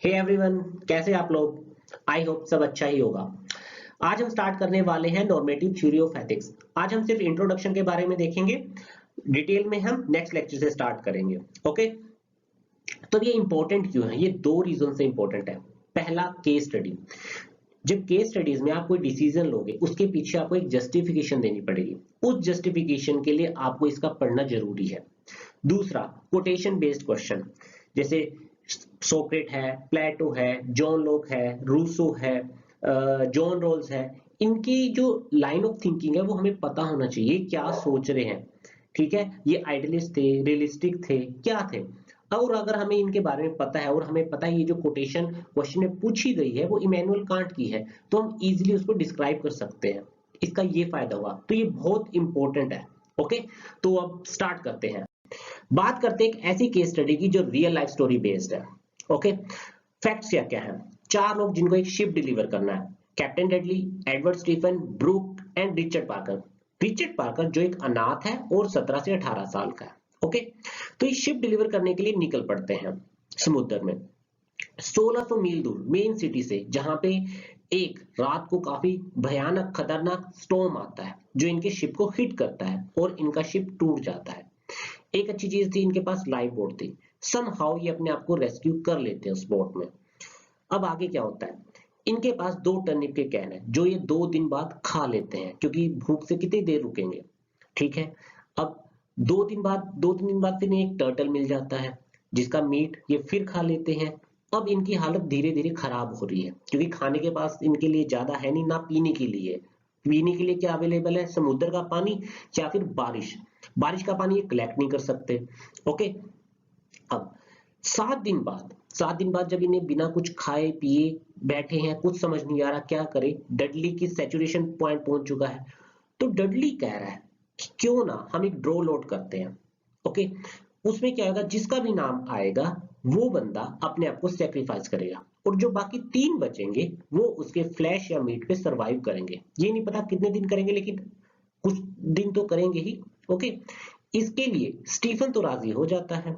Hey everyone, कैसे आप लोग। आई होप सब अच्छा ही होगा। आज हम स्टार्ट करने वाले हैं नॉर्मेटिव थ्योरी ऑफ एथिक्स। आज हम सिर्फ इंट्रोडक्शन के बारे में देखेंगे, डिटेल में हम नेक्स्ट लेक्चर से स्टार्ट करेंगे। ओके, तो ये इंपॉर्टेंट क्यों है? ये दो रीजन से इंपॉर्टेंट है। पहला, केस स्टडी। जब केस स्टडीज में आप कोई डिसीजन लोगे, उसके पीछे आपको एक जस्टिफिकेशन देनी पड़ेगी। उस जस्टिफिकेशन के लिए आपको इसका पढ़ना जरूरी है। दूसरा, कोटेशन बेस्ड क्वेश्चन, जैसे सोक्रेट है, प्लेटो है, जॉन लॉक है, रूसो है, जॉन रोल्स है। इनकी जो लाइन ऑफ थिंकिंग है वो हमें पता होना चाहिए, क्या सोच रहे हैं। ठीक है, ये आइडियलिस्ट थे, रियलिस्टिक थे, क्या थे। और अगर हमें इनके बारे में पता है और हमें पता है ये जो कोटेशन क्वेश्चन में पूछी गई है वो इमैनुअल कांट की है, तो हम इजीली उसको डिस्क्राइब कर सकते हैं। इसका ये फायदा हुआ, तो ये बहुत इंपॉर्टेंट है। ओके, तो अब स्टार्ट करते हैं। बात करते हैं एक ऐसी केस स्टडी की जो रियल लाइफ स्टोरी बेस्ड है। ओके, फैक्ट्स क्या क्या है? चार लोग जिनको एक शिप डिलीवर करना है, captain Dudley, Edward Stephen, Brook and Richard Parker. Richard Parker जो एक अनाथ है और 17 से 18 साल का है। ओके, तो ये शिप डिलीवर करने के लिए निकल पड़ते हैं समुद्र में 1600 मील दूर मेन सिटी से, जहां पे एक रात को काफी भयानक खतरनाक स्टॉर्म आता है जो इनके शिप को हिट करता है और इनका शिप टूट जाता है। एक अच्छी चीज थी, इनके पास लाइफ बोट थी। समहाउ ये अपने आप को रेस्क्यू कर लेते हैं उस बोट में। अब आगे क्या होता है? इनके पास 2 टर्निप के कैन है जो ये 2 दिन बाद खा लेते हैं, क्योंकि भूख से कितनी देर रुकेंगे। ठीक है, अब 2 दिन बाद फिर एक टर्टल मिल जाता है जिसका मीट ये फिर खा लेते हैं। अब इनकी हालत धीरे धीरे खराब हो रही है, क्योंकि खाने के पास इनके लिए ज्यादा है नहीं, ना पीने के लिए। पीने के लिए क्या अवेलेबल है? समुद्र का पानी या फिर बारिश। बारिश का पानी ये कलेक्ट नहीं कर सकते। ओके, अब 7 दिन बाद जब इन्हें बिना कुछ खाए पिए बैठे हैं, कुछ समझ नहीं आ रहा क्या करे, डडली की सैचुरेशन पॉइंट पहुंच चुका है। तो डडली कह रहा है कि क्यों ना हम एक ड्रॉ लोड करते हैं। ओके, उसमें क्या होगा, जिसका भी नाम आएगा वो बंदा अपने आप को सेक्रीफाइस करेगा, और जो बाकी 3 बचेंगे वो उसके फ्लैश या मीट पे सरवाइव करेंगे। ये नहीं पता कितने दिन करेंगे, लेकिन कुछ दिन तो करेंगे ही। ओके, इसके लिए स्टीफन तो राजी हो जाता है,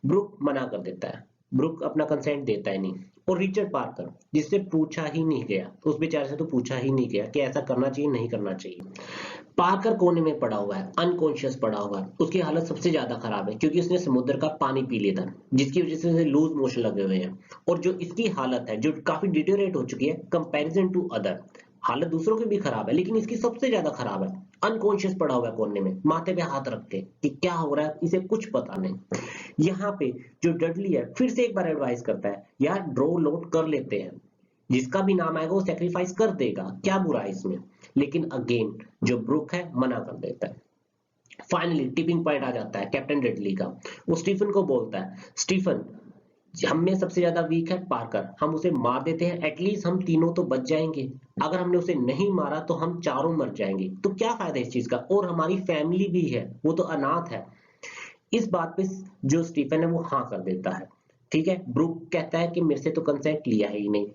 ब्रुक मना कर देता है। ब्रुक अपना कंसेंट देता ही नहीं। और रिचर्ड पार्कर, जिससे पूछा ही नहीं गया, उस बेचारे से तो पूछा ही नहीं गया कि ऐसा करना चाहिए नहीं करना चाहिए। पार्कर कोने में पड़ा हुआ है, अनकॉन्शियस पड़ा हुआ है। उसकी हालत सबसे ज्यादा खराब है क्योंकि उसने समुद्र का पानी पी लिया था, जिसकी वजह से उसे लूज मोशन लगे हुए हैं। और जो इसकी हालत है जो काफी डिटेरियोरेट हो चुकी है कंपैरिजन टू अदर। हालत दूसरों की भी खराब है लेकिन इसकी सबसे ज्यादा खराब है। अनकॉन्शियस पड़ा हुआ है कोने में, माथे पे हाथ रख के कि क्या हो रहा है इसे कुछ पता नहीं। यहाँ पे जो डडली है फिर से एक बार एडवाइस करता है, यार ड्रॉ लोड कर लेते हैं, जिसका भी नाम आएगा वो सेक्रीफाइस कर देगा, क्या बुरा है इसमें। लेकिन अगेन जो ब्रुक है मना कर देता है। फाइनली टिपिंग पॉइंट आ जाता है कैप्टन डेडली का। वो स्टीफन को बोलता है, स्टीफन हम में सबसे ज्यादा वीक है पार्कर, हम उसे मार देते हैं, एटलीस्ट हम तीनों तो बच जाएंगे। अगर हमने उसे नहीं मारा तो हम चारों मर जाएंगे, तो क्या फायदा इस चीज का, और हमारी फैमिली भी है, वो तो अनाथ है। इस बात पे जो स्टीफन है वो हाँ कर देता है। ठीक है, ब्रुक कहता है कि मेरे से तो कंसेंट लिया ही नहीं।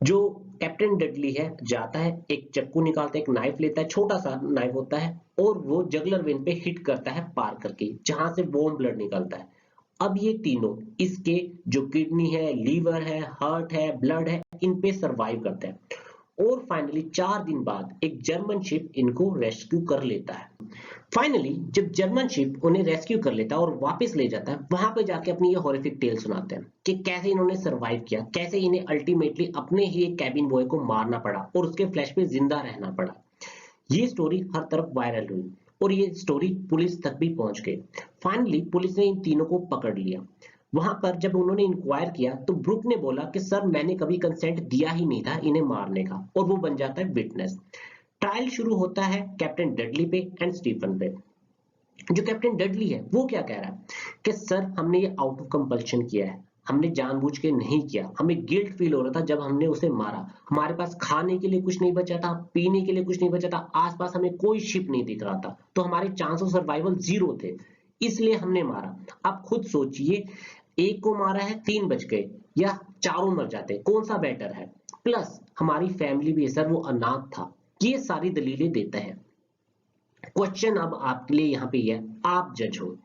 जो कैप्टन डडली है जाता है, एक चाकू निकालता है, एक नाइफ लेता है, छोटा सा नाइफ होता है, और वो जगलर वेन पे हिट करता है पार्कर की, जहां से वार्म ब्लड निकलता है। अब ये तीनों इसके जो किडनी है, लीवर है, हार्ट है, ब्लड है, इन पे सरवाइव करते हैं। और फाइनली 4 दिन बाद एक जर्मन शिप इनको रेस्क्यू कर लेता है। फाइनली जब जर्मन शिप उन्हें रेस्क्यू कर लेता है और वापस ले जाता है, वहां पे जाके अपनी ये हॉरिफिक टेल सुनाते हैं कि कैसे इन्होंने सरवाइव किया, कैसे इन्हें अल्टीमेटली अपने ही एक कैबिन बॉय को मारना पड़ा और उसके फ्लैश पे जिंदा रहना पड़ा। ये स्टोरी हर तरफ वायरल हुई और ये स्टोरी पुलिस तक भी पहुंच गई। फाइनली पुलिस ने इन तीनों को पकड़ लिया। वहां पर जब उन्होंने इंक्वायर किया तो ब्रुक ने बोला कि सर मैंने कभी कंसेंट दिया ही नहीं था इन्हें मारने का, और वो बन जाता है विटनेस। ट्रायल शुरू होता है कैप्टन डडली पे एंड स्टीफन पे। जो कैप्टन डडली है वो क्या कह रहा है कि सर हमने ये आउट ऑफ कंपल्शन किया है, हमने जानबूझ के नहीं किया, हमें गिल्ट फील हो रहा था जब हमने उसे मारा, हमारे पास खाने के लिए कुछ नहीं बचा था, पीने के लिए कुछ नहीं बचा था, आसपास हमें कोई शिप नहीं दिख रहा था, तो हमारे चांस ऑफ सर्वाइवल 0 थे, इसलिए हमने मारा। आप खुद सोचिए, एक को मारा है 3 बच गए, या चारों मर जाते, कौन सा बेटर है। प्लस हमारी फैमिली भी है सर, वो अनाथ था। ये सारी दलीलें देता है। क्वेश्चन अब आपके लिए यहाँ पे है, आप जज हो।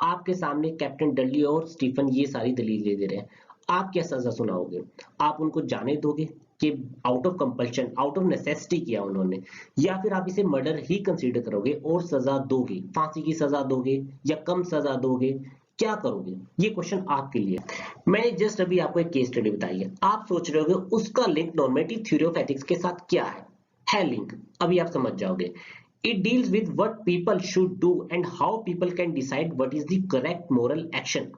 आपके सामने कैप्टन डडली और स्टीफन ये सारी दलीलें दे रहे हैं। आप क्या सजा सुनाओगे? आप उनको जाने दोगे कि out of compulsion, out of necessity किया उन्होंने, या फिर आप इसे मर्डर ही कंसीडर करोगे और सजा दोगे, फांसी की सजा दोगे या कम सजा दोगे? क्या करोगे? ये क्वेश्चन आपके लिए। मैंने जस्ट अभी आपको एक केस स्टडी बताई है, आप सोच रहे होगे उसका link normative theory of ethics के साथ क्या है लिंक, अभी आप समझ जाओगे। It deals with what people should do and how people can decide what is the correct moral action.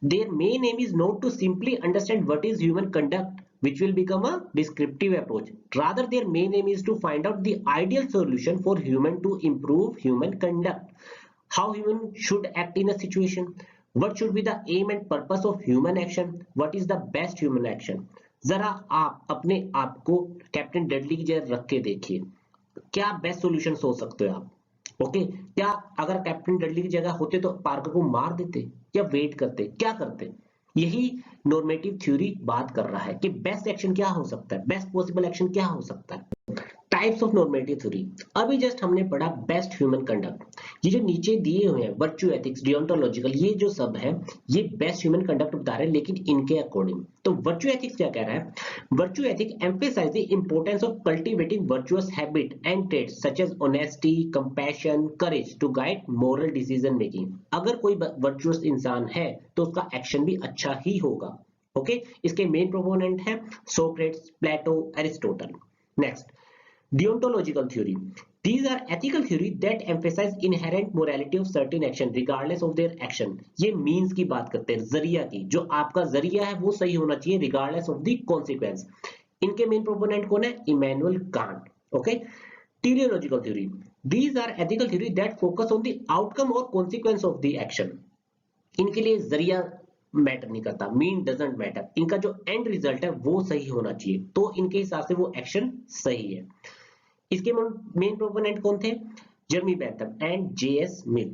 Their main aim is not to simply understand what is human conduct, which will become a descriptive approach. Rather, their main aim is to find out the ideal solution for human to improve human conduct. How human should act in a situation. What should be the aim and purpose of human action? What is the best human action? जरा आप अपने आप को captain deadly की जगह रख के देखिए, क्या बेस्ट सॉल्यूशन सोच सकते हो आप? ओके, क्या अगर कैप्टन डडली की जगह होते तो पार्कर को मार देते या वेट करते, क्या करते? यही नॉर्मेटिव थ्योरी बात कर रहा है कि बेस्ट एक्शन क्या हो सकता है, बेस्ट पॉसिबल एक्शन क्या हो सकता है। टाइप्स ऑफ नॉर्मेटिव थ्योरी, अभी जस्ट हमने पढ़ा बेस्ट ह्यूमन कंडक्ट। ये जो नीचे दिए हुए हैं वर्च्यू एथिक्स, डियोंटोलॉजिकल, ये जो सब है ये बेस्ट ह्यूमन कंडक्ट बता रहे हैं लेकिन इनके अकॉर्डिंग। तो वर्च्यू एथिक्स क्या कह रहा है? Virtue ethic emphasise the importance of cultivating virtuous habit and traits such as honesty, compassion, courage to guide moral decision making. अगर कोई वर्चुअस इंसान है तो उसका एक्शन भी अच्छा ही होगा। ओके, इसके मेन प्रोपोनेंट है Socrates, Plato, Aristotle. Next, deontological theory. These are ethical theory that emphasize inherent morality of certain action regardless of their action. ये means की बात करते हैं, जरिया की, जो आपका जरिया है वो सही होना चाहिए regardless of the consequence. इनके मेन प्रोपोनेंट कौन है? Immanuel Kant. Okay, teleological theory. These are ethical theory that focus on the outcome or consequence of the action. इनके लिए जरिया मैटर नहीं करता, मीन डजंट मैटर, इनका जो एंड रिजल्ट है वो सही होना चाहिए, तो इनके हिसाब से वो एक्शन सही है। इसके मेन प्रोपोनेंट कौन थे? Jeremy Bentham and JS Mill.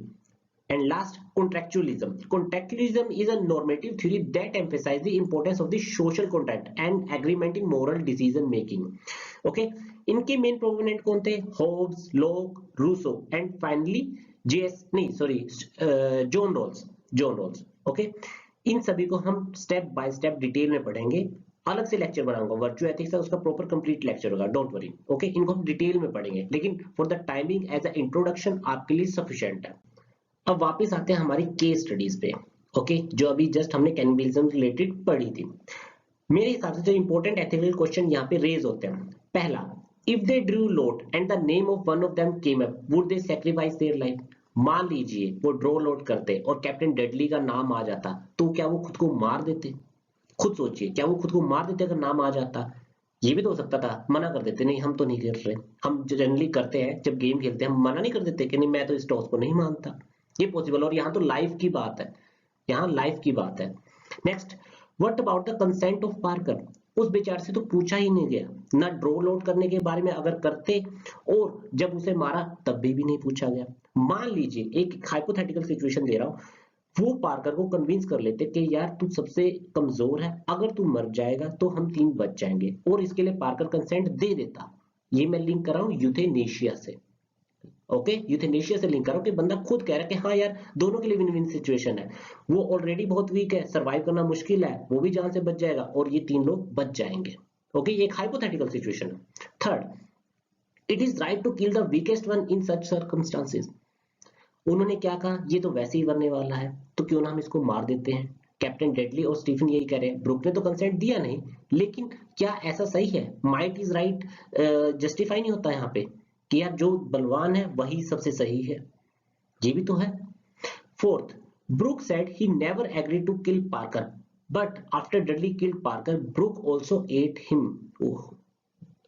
And last, contractualism. Contractualism is a normative theory that emphasise the importance of the social contract and agreement in moral decision making. Okay, इनके main proponent कौन थे? Hobbes, Locke, Rousseau and finally John Rawls. Okay, इन सभी को हम step by step detail में पढ़ेंगे, अलग से लेक्चर बनाऊंगा, वर्च्यू एथिक्स है उसका प्रॉपर कंप्लीट लेक्चर होगा, डोंट वरी। ओके, इनको हम डिटेल में पढ़ेंगे, लेकिन for the timing as a introduction आपके लिए सफिशिएंट है। अब वापस आते हैं हमारी केस स्टडीज पे। ओके, जो अभी जस्ट हमने कैनिबलिज्म रिलेटेड पढ़ी थी। मेरे हिसाब से जो इंपॉर्टेंट एथिकल क्वेश्चन यहाँ पे रेज होते हैं, पहला, if they Drew lot and the name of one of them came up, would they sacrifice their life? मान लीजिए वो ड्रॉ लोट करते और कैप्टन डेडली का नाम आ जाता, तो क्या वो खुद को मार देते? खुद सोचिए, क्या वो खुद को मार देते अगर नाम आ जाता? ये भी तो हो सकता था, मना कर देते, नहीं हम तो नहीं कर रहे। हम जनरली करते हैं जब गेम खेलते हैं, हम मना नहीं कर देते कि नहीं मैं तो इस टॉस को नहीं मानता। ये पॉसिबल, और यहाँ तो लाइफ की बात है, यहाँ लाइफ की बात है। Next, what about the consent of Parker? उस बेचारे से तो पूछा ही नहीं गया, ना ड्रॉ लोड करने के बारे में अगर करते, और जब उसे मारा तब भी नहीं पूछा गया। मान लीजिए एक हाइपोथेटिकल सिचुएशन दे रहा हूं, वो पार्कर को कन्विंस कर लेते कि यार तू सबसे कमजोर है, अगर तू मर जाएगा तो हम तीन बच जाएंगे, और इसके लिए पार्कर कंसेंट दे देता। ये मैं लिंक कर रहा हूँ यूथेनेशिया से। ओके, यूथेनेशिया से लिंक करो कि बंदा खुद कह रहा है कि हाँ यार दोनों के लिए विन विन सिचुएशन है, वो ऑलरेडी बहुत वीक है, सरवाइव करना मुश्किल है, वो भी जान से बच जाएगा और ये तीन लोग बच जाएंगे। ओके, एक हाइपोथेटिकल सिचुएशन है। Third, it is right to kill the weakest one in such circumstances. उन्होंने क्या कहा, ये तो वैसे ही मरने वाला है तो क्यों ना हम इसको मार देते हैं। कैप्टन डेडली और स्टीफन यही कह रहे हैं, ब्रुक ने तो कंसेंट दिया नहीं, लेकिन क्या ऐसा सही है? माइट इज राइट जस्टिफाई नहीं होता यहाँ पे कि यार जो बलवान है वही सबसे सही है, ये भी तो है। Fourth, Brook said he never agree to kill Parker, but after Dudley killed Parker Brook also ate him.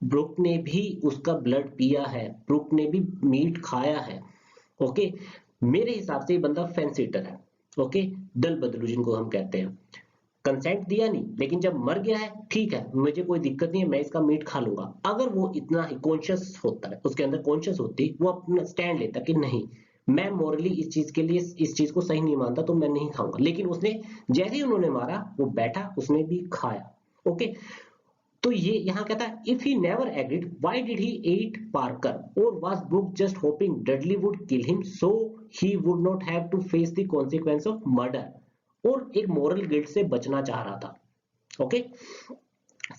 Brook ने भी उसका ब्लड पिया है, ब्रुक ने भी मीट खाया है। ओके, मेरे हिसाब से ये बंदा फैंसी ईटर है। ओके, दल बदलू जिनको हम कहते हैं, कंसेंट दिया नहीं लेकिन जब मर गया है ठीक है, मुझे कोई दिक्कत नहीं है, मैं इसका मीट खा लूंगा। अगर वो इतना ही कॉन्शियस होता है, उसके अंदर कॉन्शियस होती, वो अपना स्टैंड लेता कि नहीं मैं मोरली इस चीज के लिए इस चीज को सही नहीं मानता तो मैं नहीं खाऊंगा, लेकिन उसने जैसे ही उन्होंने मारा वो बैठा, उसने भी खाया। ओके, तो ये यहाँ कहता है if he never agreed why did he eat Parker, और was Brook just hoping deadly would kill him so he would not have to face the consequence of murder, और एक मोरल गिल्ट से बचना चाह रहा था। Okay.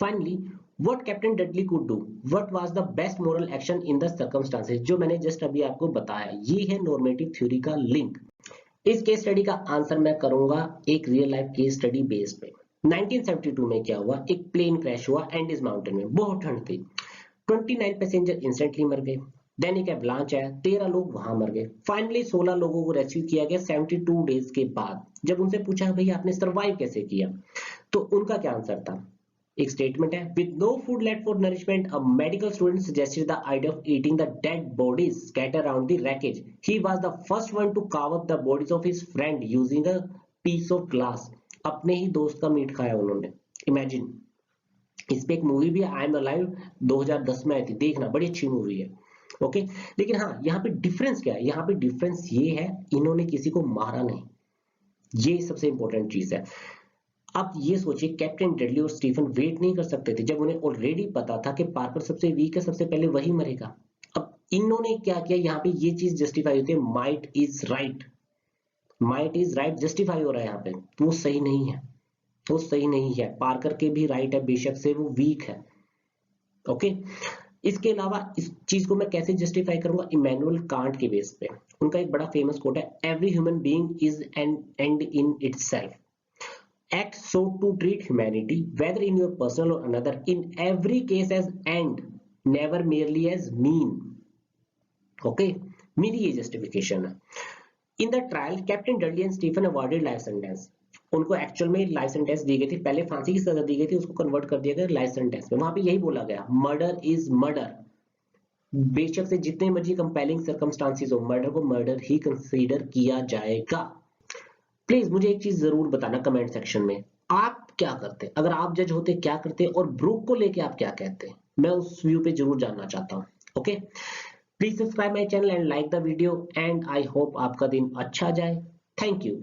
Finally, what Captain Dudley could do? What was the best moral action in the circumstances? जो मैंने just अभी आपको बताया, ये है नॉर्मेटिव थ्योरी का लिंक। इस केस स्टडी का आंसर मैं करूंगा एक real life case study base पे। 1972 में क्या हुआ, एक प्लेन क्रैश हुआ एंडीज माउंटेन में, बहुत ठंड थी, 29 पैसेंजर इंस्टेंटली मर गए। देन एक एवलांच आया, 13 लोग वहां मर गए। फाइनली 16 लोगों को रेस्क्यू किया गया 72 डेज के बाद। जब उनसे पूछा भैया आपने सर्वाइव कैसे किया, तो उनका क्या आंसर था, एक स्टेटमेंट है, with no food left for nourishment, a medical student suggested the idea of eating the dead bodies scattered around the wreckage. He was the first one to carve up the bodies of his friend using a piece of glass. अपने ही दोस्त का meet खाया उन्होंने। Imagine. इस पे एक movie भी है, आई एम अलाइव, 2010 में आई थी, देखना, बड़ी अच्छी मूवी है। ओके, लेकिन हाँ, यहाँ पे डिफरेंस क्या है, यहाँ पे डिफरेंस ये है, इन्होंने किसी को मारा नहीं, ये सबसे इंपॉर्टेंट चीज है। अब ये सोचिए, कैप्टन डेडली और स्टीफन वेट नहीं कर सकते थे, जब उन्हें ऑलरेडी पता था कि पार्कर सबसे वीक है, सबसे पहले वही मरेगा। अब इन्होंने क्या किया, यहाँ पे ये चीज जस्टिफाई होती है, might is right, might is right justify हो रहा है यहाँ पे, तो वो सही नहीं है, वो सही नहीं है। पार्कर के भी राइट है, बेशक से वो वीक है। ओके, इसके अलावा इस चीज को मैं कैसे जस्टिफाई करूंगा, इमैनुअल कांट के बेस पे। उनका एक बड़ा फेमस कोट है, every human being is an and in itself, act so to treat humanity, whether in your personal or another, in every case as end, never merely as mean. Okay, मेरी ये justification है। In the trial, Captain Dudley and Stephen awarded life sentence. उनको actual में life sentence दी गई थी, पहले फांसी की सजा दी गई थी, उसको कन्वर्ट कर दिया गया लाइफ सेंटेंस में। वहां पे यही बोला गया, मर्डर इज मर्डर, बेशक से जितने मर्जी कंपेलिंग सर्कमस्टांसेस हो, मर्डर को मर्डर ही कंसीडर किया जाएगा। प्लीज मुझे एक चीज जरूर बताना कमेंट सेक्शन में, आप क्या करते, अगर आप जज होते क्या करते, और ब्रूक को लेके आप क्या कहते, मैं उस व्यू पे जरूर जानना चाहता हूँ। Okay, please subscribe my channel and like the video, and I hope आपका दिन अच्छा जाए। Thank you.